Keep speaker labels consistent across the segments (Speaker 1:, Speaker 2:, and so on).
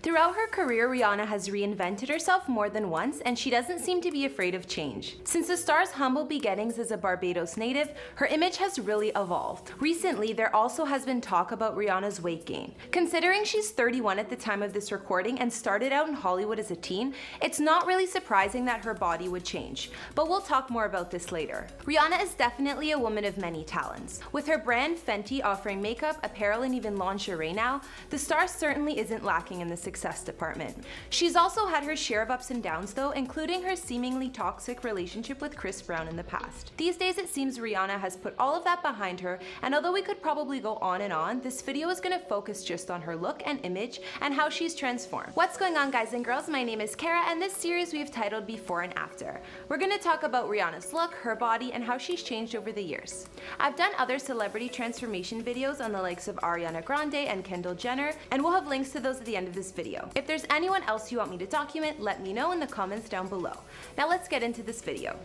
Speaker 1: Throughout her career, Rihanna has reinvented herself more than once, and she doesn't seem to be afraid of change. Since the star's humble beginnings as a Barbados native, her image has really evolved. Recently, there also has been talk about Rihanna's weight gain. Considering she's 31 at the time of this recording and started out in Hollywood as a teen, it's not really surprising that her body would change, but we'll talk more about this later. Rihanna is definitely a woman of many talents. With her brand Fenty offering makeup, apparel, and even lingerie now, the star certainly isn't lacking in the success department. She's also had her share of ups and downs though, including her seemingly toxic relationship with Chris Brown in the past. These days it seems Rihanna has put all of that behind her, and although we could probably go on and on, this video is going to focus just on her look and image and how she's transformed. What's going on, guys and girls? My name is Kara, and this series we've titled Before and After. We're going to talk about Rihanna's look, her body, and how she's changed over the years. I've done other celebrity transformation videos on the likes of Ariana Grande and Kendall Jenner, and we'll have links to those at the end of this video. If there's anyone else you want me to document, let me know in the comments down below. Now let's get into this video.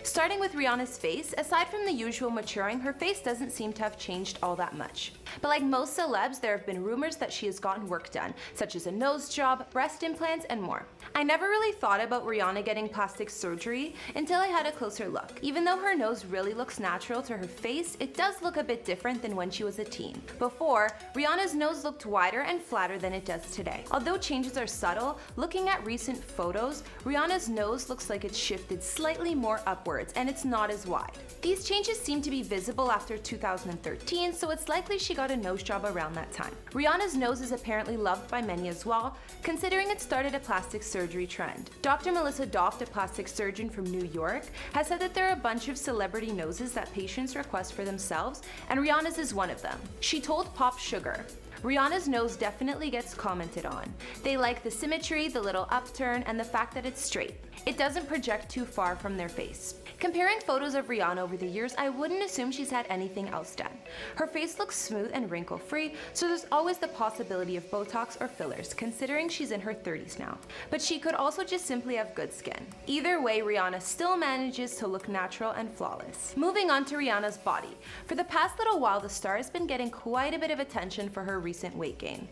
Speaker 1: Starting with Rihanna's face, aside from the usual maturing, her face doesn't seem to have changed all that much. But like most celebs, there have been rumors that she has gotten work done, such as a nose job, breast implants, and more. I never really thought about Rihanna getting plastic surgery until I had a closer look. Even though her nose really looks natural to her face, it does look a bit different than when she was a teen. Before, Rihanna's nose looked wider and flatter than it does today. Although changes are subtle, looking at recent photos, Rihanna's nose looks like it's shifted slightly more upwards, and it's not as wide. These changes seem to be visible after 2013, so it's likely she got a nose job around that time. Rihanna's nose is apparently loved by many as well, considering it started a plastic surgery trend. Dr. Melissa Doft, a plastic surgeon from New York, has said that there are a bunch of celebrity noses that patients request for themselves, and Rihanna's is one of them. She told Pop Sugar, "Rihanna's nose definitely gets commented on. They like the symmetry, the little upturn, and the fact that it's straight. It doesn't project too far from their face." Comparing photos of Rihanna over the years, I wouldn't assume she's had anything else done. Her face looks smooth and wrinkle-free, so there's always the possibility of Botox or fillers, considering she's in her 30s now. But she could also just simply have good skin. Either way, Rihanna still manages to look natural and flawless. Moving on to Rihanna's body. For the past little while, the star has been getting quite a bit of attention for her recent weight gain.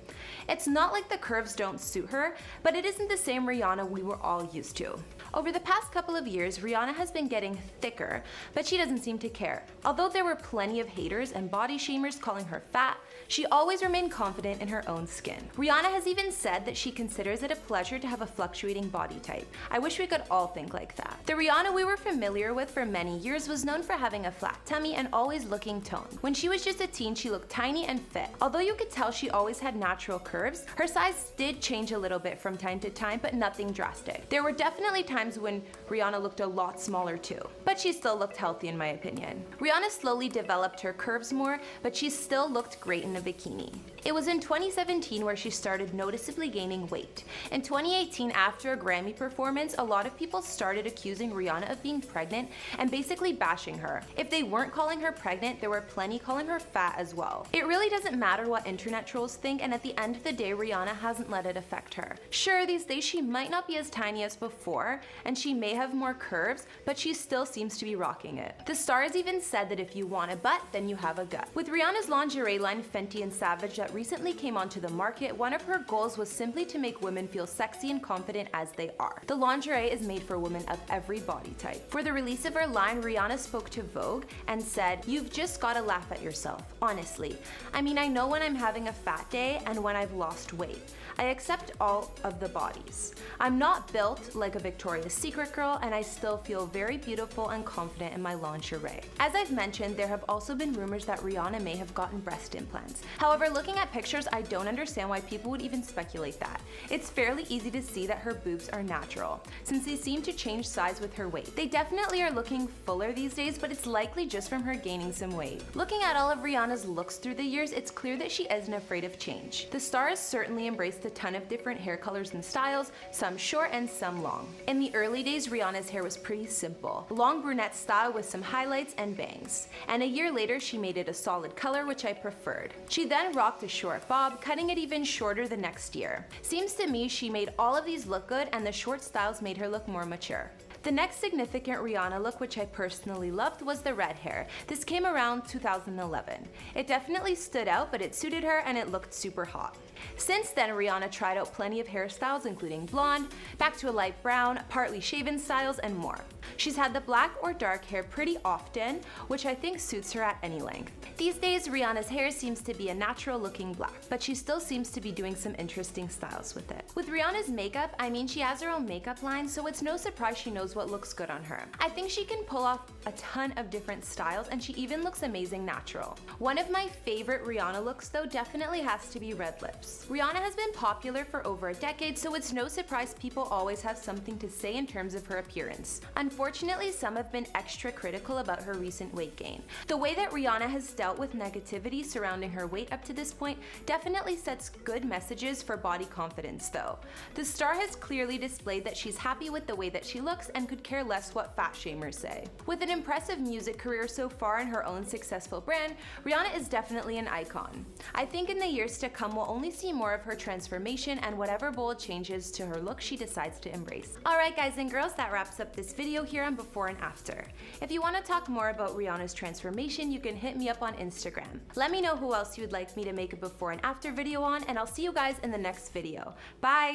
Speaker 1: It's not like the curves don't suit her, but it isn't the same Rihanna we were all used to. Over the past couple of years, Rihanna has been getting thicker, but she doesn't seem to care. Although there were plenty of haters and body shamers calling her fat, she always remained confident in her own skin. Rihanna has even said that she considers it a pleasure to have a fluctuating body type. I wish we could all think like that. The Rihanna we were familiar with for many years was known for having a flat tummy and always looking toned. When she was just a teen, she looked tiny and fit. Although you could tell she always had natural curves, her size did change a little bit from time to time, but nothing drastic. There were definitely times when Rihanna looked a lot smaller too, but she still looked healthy in my opinion. Rihanna slowly developed her curves more, but she still looked great in a bikini. It was in 2017 where she started noticeably gaining weight. In 2018, after a Grammy performance, a lot of people started accusing Rihanna of being pregnant and basically bashing her. If they weren't calling her pregnant, there were plenty calling her fat as well. It really doesn't matter what internet trolls think, and at the end of the day, Rihanna hasn't let it affect her. Sure, these days she might not be as tiny as before, and she may have more curves, but she still seems to be rocking it. The star has even said that if you want a butt, then you have a gut. With Rihanna's lingerie line Fenty and Savage that recently came onto the market, one of her goals was simply to make women feel sexy and confident as they are. The lingerie is made for women of every body type. For the release of her line, Rihanna spoke to Vogue and said, "You've just gotta laugh at yourself, honestly. I mean, I know when I'm having a fat day and when I've lost weight. I accept all of the bodies. I'm not built like a Victoria's Secret girl, and I still feel very beautiful and confident in my lingerie." As I've mentioned, there have also been rumors that Rihanna may have gotten breast implants. However, looking at pictures, I don't understand why people would even speculate that. It's fairly easy to see that her boobs are natural, since they seem to change size with her weight. They definitely are looking fuller these days, but it's likely just from her gaining some weight. Looking at all of Rihanna's looks through the years, it's clear that she isn't afraid of change. The star has certainly embraced a ton of different hair colors and styles, some short and some long. In the early days, Rihanna's hair was pretty simple, long brunette style with some highlights and bangs. And a year later, she made it a solid color, which I preferred. She then rocked a short bob, cutting it even shorter the next year. Seems to me she made all of these look good, and the short styles made her look more mature. The next significant Rihanna look, which I personally loved, was the red hair. This came around 2011. It definitely stood out, but it suited her and it looked super hot. Since then, Rihanna tried out plenty of hairstyles, including blonde, back to a light brown, partly shaven styles, and more. She's had the black or dark hair pretty often, which I think suits her at any length. These days, Rihanna's hair seems to be a natural looking black, but she still seems to be doing some interesting styles with it. With Rihanna's makeup, I mean, she has her own makeup line, so it's no surprise she knows what looks good on her. I think she can pull off a ton of different styles, and she even looks amazing natural. One of my favorite Rihanna looks, though, definitely has to be red lips. Rihanna has been popular for over a decade, so it's no surprise people always have something to say in terms of her appearance. Unfortunately, some have been extra critical about her recent weight gain. The way that Rihanna has dealt with negativity surrounding her weight up to this point definitely sets good messages for body confidence, though. The star has clearly displayed that she's happy with the way that she looks and could care less what fat shamers say. With an impressive music career so far and her own successful brand, Rihanna is definitely an icon. I think in the years to come we'll only see more of her transformation and whatever bold changes to her look she decides to embrace. Alright guys and girls, that wraps up this video here on before and after. If you want to talk more about Rihanna's transformation, you can hit me up on Instagram. Let me know who else you would like me to make a before and after video on, and I'll see you guys in the next video. Bye!